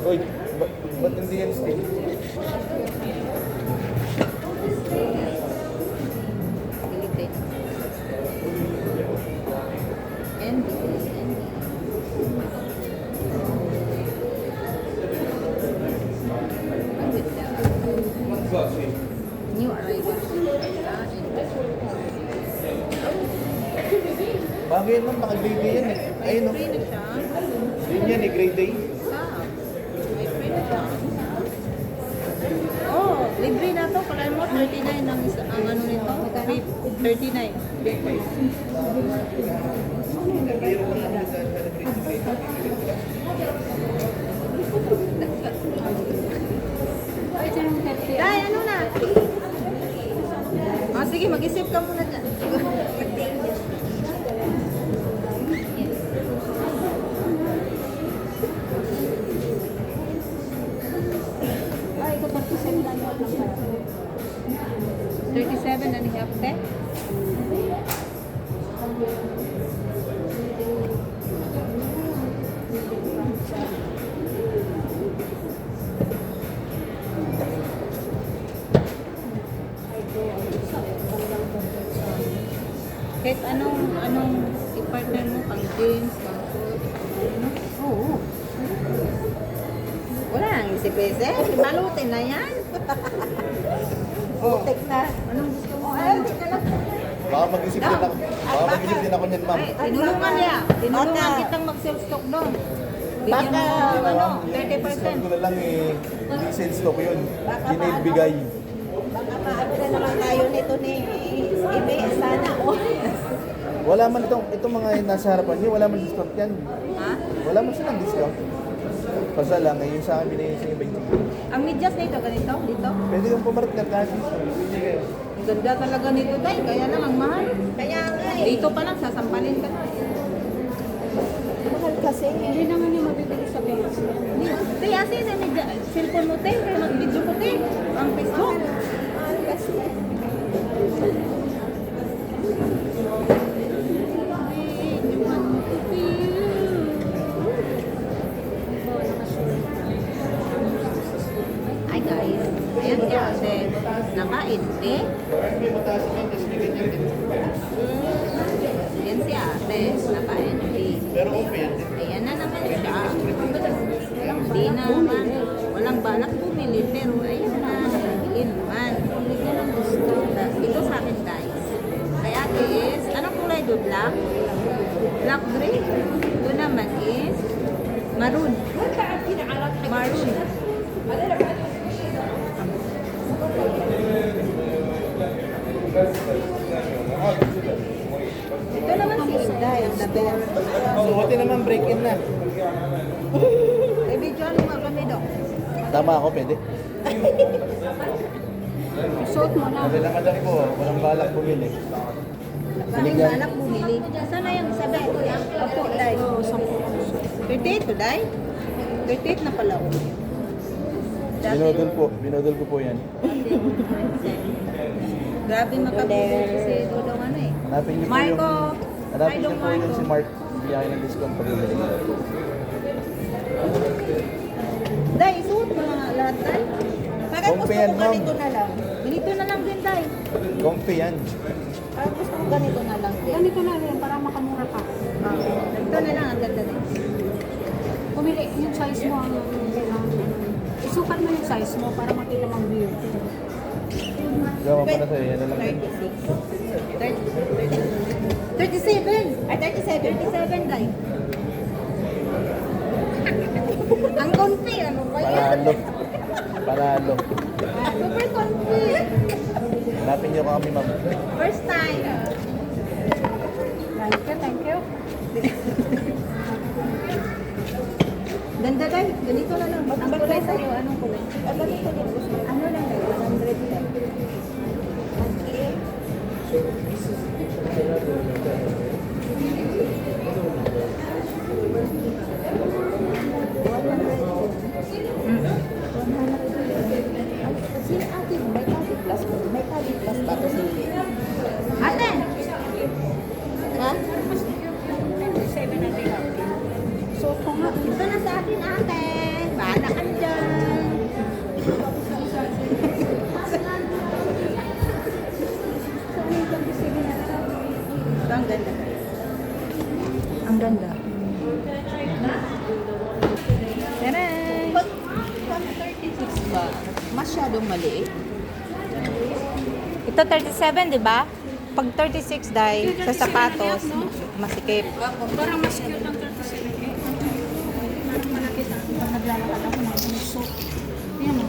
Uy, ba't hindi yan stick? Pilipit. Andy. Ang ganda. New arrival. Bagay yan ma'am, naka-grade day yan eh. Ayun o. Free na siya. Yun yan eh, grade day. May free na siya. Oh, libre na to. Kala mo, 39 ang ano nito. 39. Day, ano na? Sige, mag-isip ka muna dyan. Ay, ito 37 lang yung lang. 37 and a half, te? Kahit anong i-partner mo, pang jeans, pang suit, ano? Oo. Wala nang isip-isip. Balutin na yan. Butik na. Anong gusto mo? Ay, ka lang. Baka mag-isip din ako. Baka mag-isip din ako niyan ma'am. Ay, tinulungan niya. Tinulungan kitang mag-self-stock doon. Bigyan mo ng ano, Discount 30%. ko na lang eh. Hindi sales stock yun. Hindi na ibigay. Baka paano na naman tayo nito ni Ibe, sana. Wala man itong mga nasa harapan niyo, wala man discount yan. Ha? Wala man silang discount. Basta lang, eh, yung sa akin binigay sa iba. Ang medyas na ito, ganito, dito. Pwede yung pumartner kahit hindi kayo. Ganda talaga nito, Day. Kaya lang ang mahal. Kaya nga eh. Dito pa lang, sasampalin ka. Mahal kasi. Hindi naman yung mabibili sa page. Te, asin na medya. Cellphone mo, te. Kaya mag-video ko, te. Ang Facebook. Mahal kasi. Ay, guys. Ayan si ate. Nakain, te. Ayan si ate. Nakain, te. Pero open. Ayan na naman siya. Hindi naman. Walang balak bumili. Pero ayan na. Bumili naman. Ito sa akin, guys. Kaya is, anong kulay do? Black? Black gray. Ito naman is maroon. Maroon. Ito naman si Inday, ang the best. Buti naman break-in na. I-video mo nga kami, Dok. Tama ako, pwede. Suot mo na. Kasi lang madali ko, walang balak bumili. Kaming balak bumili. Sana yung sabi? Apo, Day. 38 to, Day? 38 na pala ako. Binodol ko po yan. Grabe makabili si Dodong ano eh. Hanapin niyo po Marco. yung, hanapin niyo Idol po yung Marco. si Mark. Biyaya ng discount pag bumili. Day, isuot mo na lahat, Day. Parang gusto Comfy yan, ko ma'am. ganito na lang. Ganito na lang din, Day. Comfy yan. Parang gusto ko ganito na lang din. Ganito na rin, para makamura ka. Ito na lang, ang ganda din. Pumili yung size mo ang isukat mo yung size mo para makita mong view. Gawa pa na sa'yo, yan na lang din. 37. Ay, 37. 37, Day. Ang comfy, ano ba yan? Panalo. Panalo. Super comfy. Hanapin niyo kami, ma'am. First time. Thank you. Ganda, Day. Ganito na lang. Ang kulay sa'yo, anong kulay? Ganito din gusto ko. Ano lang, Day? 100 lang. Kasi ate, may tali plus ba ito sila? Ate! Ha? 7 na din. So, kung nga, Ito na sa akin, ate. Bahala ka masyadong maliit. Ito 37, di ba? Pag 36 dai sa sapatos, masikip. Parang mas cute ang 37. Malaki sa pag naglalakad ako ng puso. Yan o.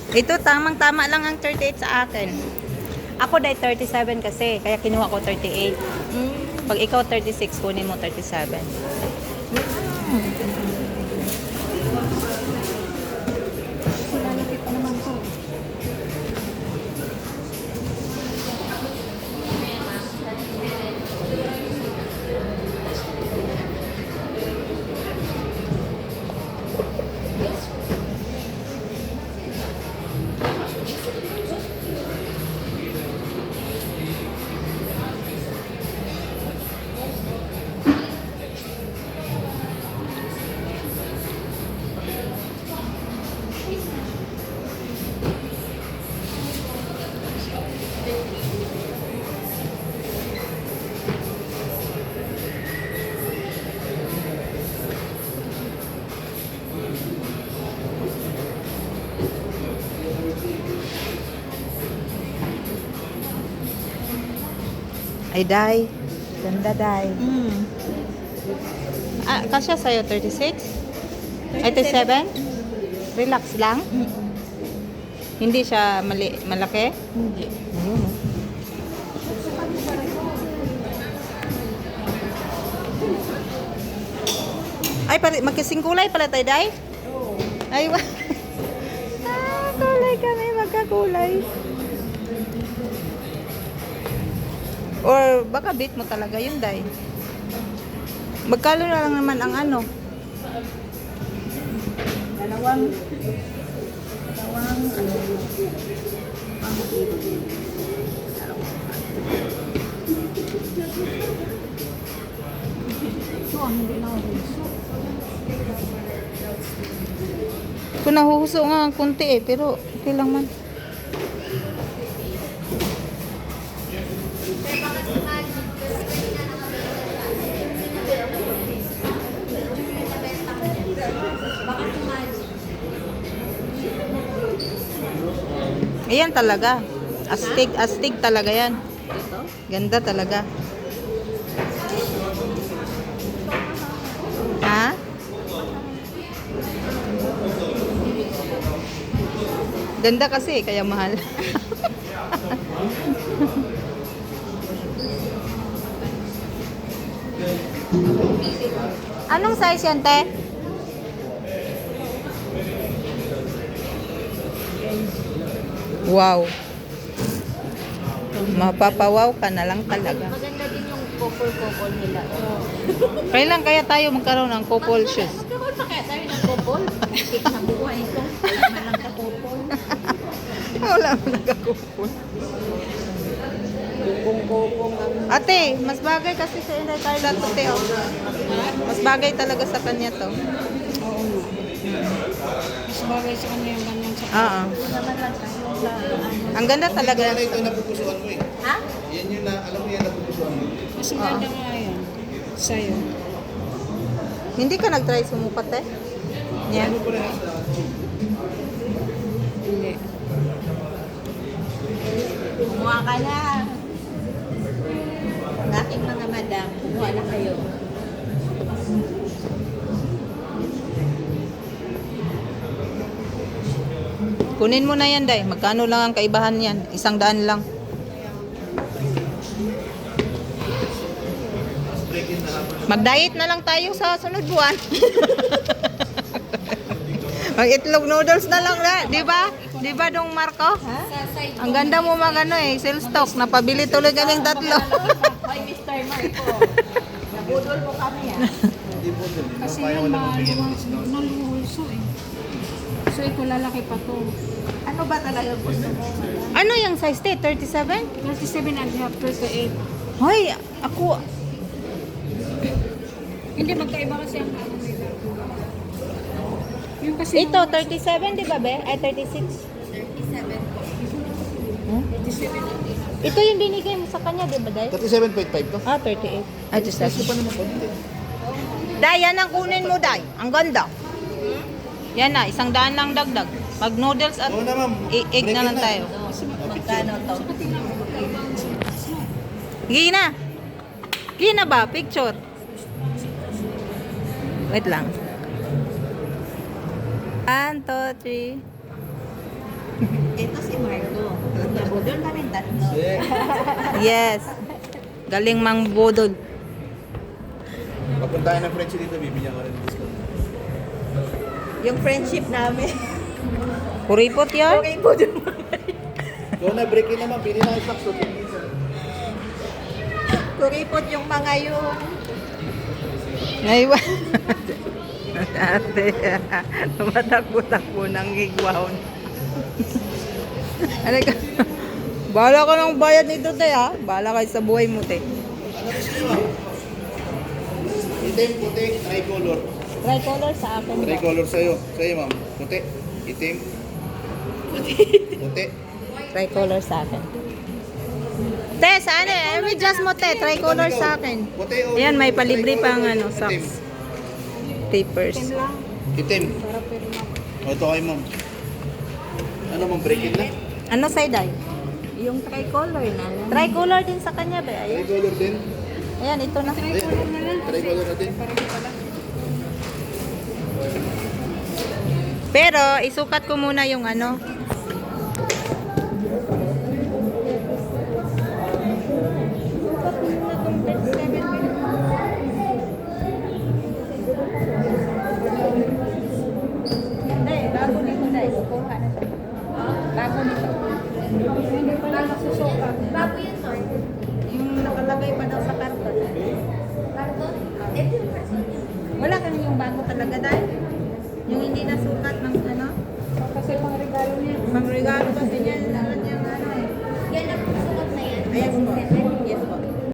Ito tamang-tama lang ang 38 sa akin. Ako dai 37 kasi, kaya kinuha ko 38. Pag ikaw 36, kunin mo 37. Lalaki pa naman to. Ay, dai. Ganda, dai. Ah, kasya sa'yo 36? 87? Relax lang? Hindi siya malaki? Hindi. Ayun, oh. Ay, magkasing kulay pala tayo, Day? Oo. Ay, kulay kami, magkakulay. Or baka beat mo talaga yun, Day. Magkano na lang naman ang ano? Dalawang Ito ang hindi na ako puso. Kung nahuhuso nga ang kunti eh, pero okay lang man. Ayan talaga. Astig talaga yan. ito. Ganda talaga. Ha? Ganda kasi, kaya mahal. Anong size yan, te? Wow. Mapapawaw ka na lang talaga. Maganda din yung couple nila. Kailan kaya tayo magkaroon ng couple shoes? Magkaroon pa kaya tayo ng couple? Mastik na buhay ito. Wala man lang ka couple. Wala mo nagka-couple. Kupong-kupong ang... Ate, mas bagay kasi sa Inday Carla to, te. Oh. Mas bagay talaga sa kanya to. Oo nga. Mas bagay sa kanya yung ganyan sa Oo. Naman lang tayo sa... Ang ganda talaga. Yan ito yung napupusuan mo eh. Ha? Yan yung alam mo yan napupusuan mo. Mas maganda nga yan. Sa'yo. Hindi ka nag-try sumukat, eh? Yan. Ano po rin sa Hindi. Kumuha ka na. Ang aking mga madam, kumuha na kayo. Kunin mo na yan, Day. Magkano lang ang kaibahan yan? 100 lang. Mag-diet na lang tayo sa sunod buwan. Mag-itlog noodles na lang na, di ba? Di ba, Dong Marco? Ang ganda mo magano eh, sales stock. Napabili tuloy kaming tatlo. Hoy, Mr. Marco. Nabudol mo kami ah. Hindi po din. Kasi yan naluhulso eh. So ito lalaki pa to. Ano ba talaga gusto mo? Ano yung size, te? 37? 37 and a half, 38. Hoy, ako, Hindi, magkaiba kasi ang ano nila. Yung kasi ito, 37, di ba, be? Ay, 36. 37. Ito yung binigay mo sa kanya, di ba, Day? 37.5 to. Ah, 38. Ay, just Kasi pa naman konti. Day, yan ang kunin mo, Day. Ang ganda. Yan na, 100 lang dagdag. Mag noodles at Oo na, ma'am. egg na lang tayo. Magkano to? Gina! Gina ba? Picture. Wait lang. 1, 2, 3. Ito si Marco. Doon kami tatlo. Yes. Galing mang budol. Pagpunta tayo ng French dito, bibigyan ko rin ng discount. Yung friendship namin. Kuripot yan? Okay po dun. Doon na, break in naman. Pili na yung stocks. Kuripot yung mga yun. Ngaywan. Ate, tumatakbo-takbo ng higwaon. Ano ka? Bahala ka ng bayad nito, te, ha? Bahala kayo sa buhay mo, te. Ano gusto niyo, ma'am? Itim, puti, tricolor. Tricolor sa akin. Tricolor sa'yo. Sa'yo, ma'am. Puti, itim, puti. Tricolor sa akin. Te, saan eh? Just mo, te. Tricolor sa akin. Puti o Ayan, may palibre pang tricolor, ano, socks. Tapers. Itim. O, ito kay ma'am. Ano ma'am, break in na? Ano side eye? Yung tricolor na lang. Tricolor din sa kanya, ba? Ayan. Tricolor din. Ayan, ito na. Tricolor na din. Pero, isukat ko muna yung ano. Dahil, bago nito dahil. Kukuha na siya. Bago nito. Hindi pa lang nasusukat. Bago yun to. Yung nakalagay pa daw sa karton. Karton? Ito yung karton niya. Wala kang yung bago talaga dahil. Yung hindi nasukat ng ano. Kasi pang regalo niya. Pang regalo kasi niya. Lahat niyang ano eh. Yan ang sukat na yan. Ayan po.